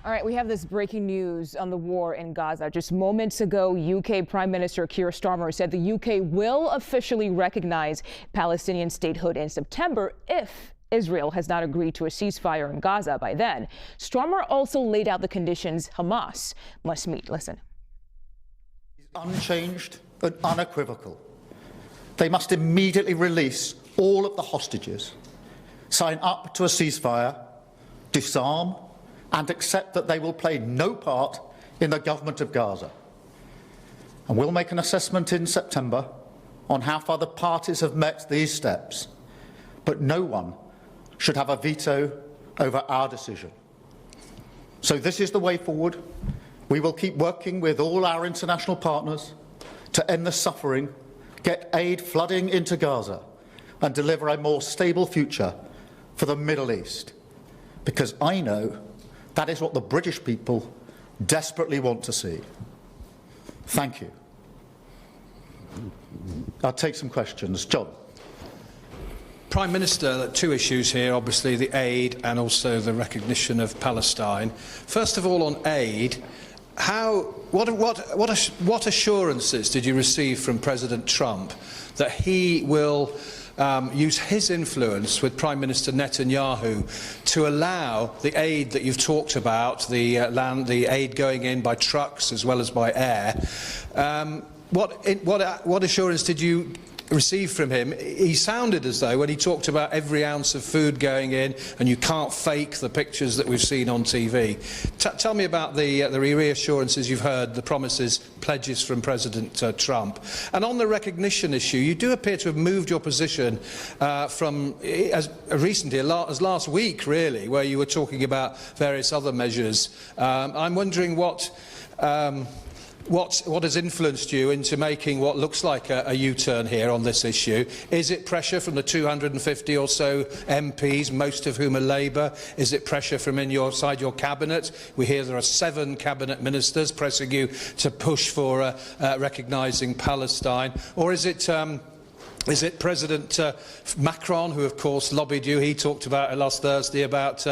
All right, we have this breaking news on the war in Gaza. Just moments ago, UK Prime Minister Keir Starmer said the UK will officially recognize Palestinian statehood in September if Israel has not agreed to a ceasefire in Gaza by then. Starmer also laid out the conditions Hamas must meet. Listen. Unchanged and unequivocal. They must immediately release all of the hostages, sign up to a ceasefire, disarm, and accept that they will play no part in the government of Gaza. And we'll make an assessment in September on how far the parties have met these steps. But no one should have a veto over our decision. So this is the way forward. We will keep working with all our international partners to end the suffering, get aid flooding into Gaza, and deliver a more stable future for the Middle East. Because I know that is what the British people desperately want to see. Thank you. I'll take some questions. John. Prime Minister, two issues here, obviously the aid and also the recognition of Palestine. First of all, on aid, what assurances did you receive from President Trump that he will use his influence with Prime Minister Netanyahu to allow the aid that you've talked about, the aid going in by trucks as well as by air? What assurance did you receive from him? He sounded as though, when he talked about every ounce of food going in and you can't fake the pictures that we've seen on TV. Tell me about the reassurances you've heard, the promises, pledges from President Trump. And on the recognition issue, you do appear to have moved your position from as recently as last week, really, where you were talking about various other measures. I'm wondering what has influenced you into making what looks like a U-turn here on this issue? Is it pressure from the 250 or so MPs, most of whom are Labour? Is it pressure from inside your cabinet? We hear there are 7 cabinet ministers pressing you to push for recognising Palestine. Or is it President Macron, who of course lobbied you? He talked about last Thursday about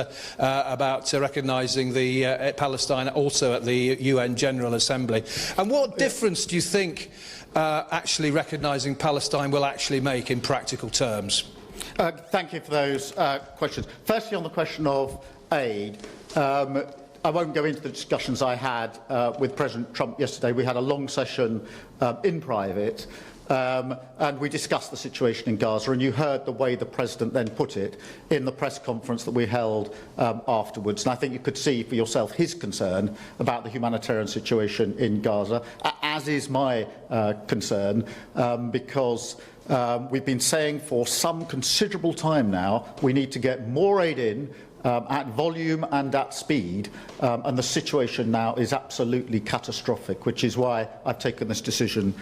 recognising the Palestine also at the UN General Assembly. And what difference do you think actually recognising Palestine will actually make in practical terms? Thank you for those questions. Firstly, on the question of aid, I won't go into the discussions I had with President Trump yesterday. We had a long session in private. And we discussed the situation in Gaza, and you heard the way the President then put it in the press conference that we held afterwards. And I think you could see for yourself his concern about the humanitarian situation in Gaza, as is my concern, because we've been saying for some considerable time now we need to get more aid in at volume and at speed, and the situation now is absolutely catastrophic, which is why I've taken this decision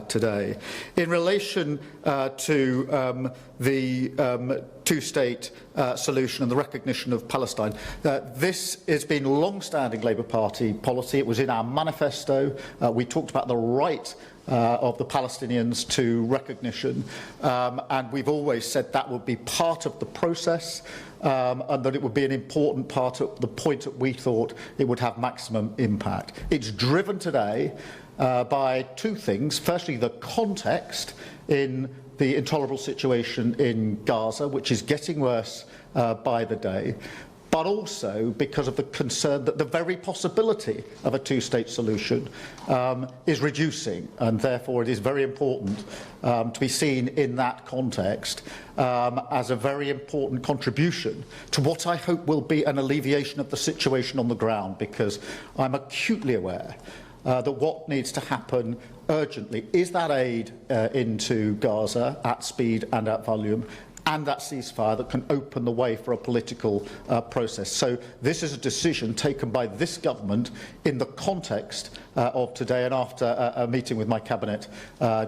today. In relation to the two-state solution and the recognition of Palestine, this has been long-standing Labour Party policy. It was in our manifesto. We talked about the right of the Palestinians to recognition, and we've always said that would be part of the process, and that it would be an important part of the point that we thought it would have maximum impact. It's driven today by two things. Firstly, the context in the intolerable situation in Gaza, which is getting worse by the day, but also because of the concern that the very possibility of a two-state solution is reducing, and therefore it is very important to be seen in that context as a very important contribution to what I hope will be an alleviation of the situation on the ground, because I'm acutely aware that what needs to happen urgently is that aid into Gaza at speed and at volume, and that ceasefire that can open the way for a political process. So this is a decision taken by this government in the context of today, and after a meeting with my cabinet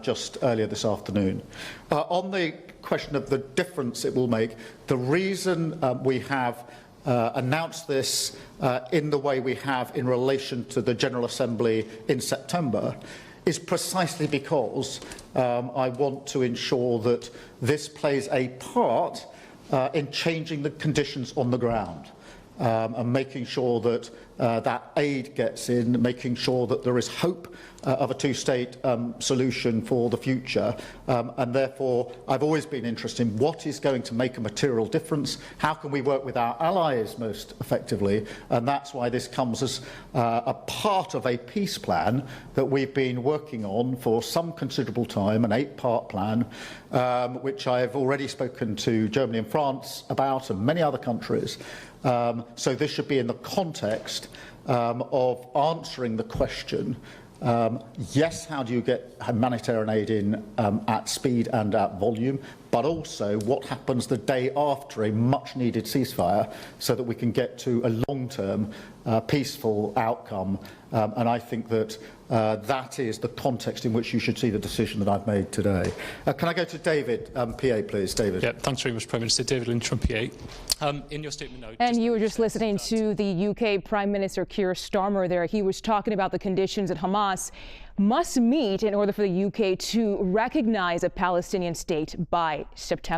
just earlier this afternoon. On the question of the difference it will make, the reason we have announced this in the way we have in relation to the General Assembly in September is precisely because I want to ensure that this plays a part in changing the conditions on the ground. and making sure that that aid gets in, making sure that there is hope of a two-state solution for the future. And therefore, I've always been interested in what is going to make a material difference, how can we work with our allies most effectively, and that's why this comes as a part of a peace plan that we've been working on for some considerable time, an 8-part plan, which I've already spoken to Germany and France about, and many other countries. So this should be in the context of answering the question, yes, how do you get humanitarian aid in at speed and at volume, but also what happens the day after a much-needed ceasefire so that we can get to a long-term peaceful outcome. And I think that that is the context in which you should see the decision that I've made today. Can I go to David, PA, please? David. Yeah, thanks very much, Prime Minister. David Lynch from PA. In your statement now... And you were just listening to the UK Prime Minister Keir Starmer there. He was talking about the conditions that Hamas must meet in order for the UK to recognize a Palestinian state by September.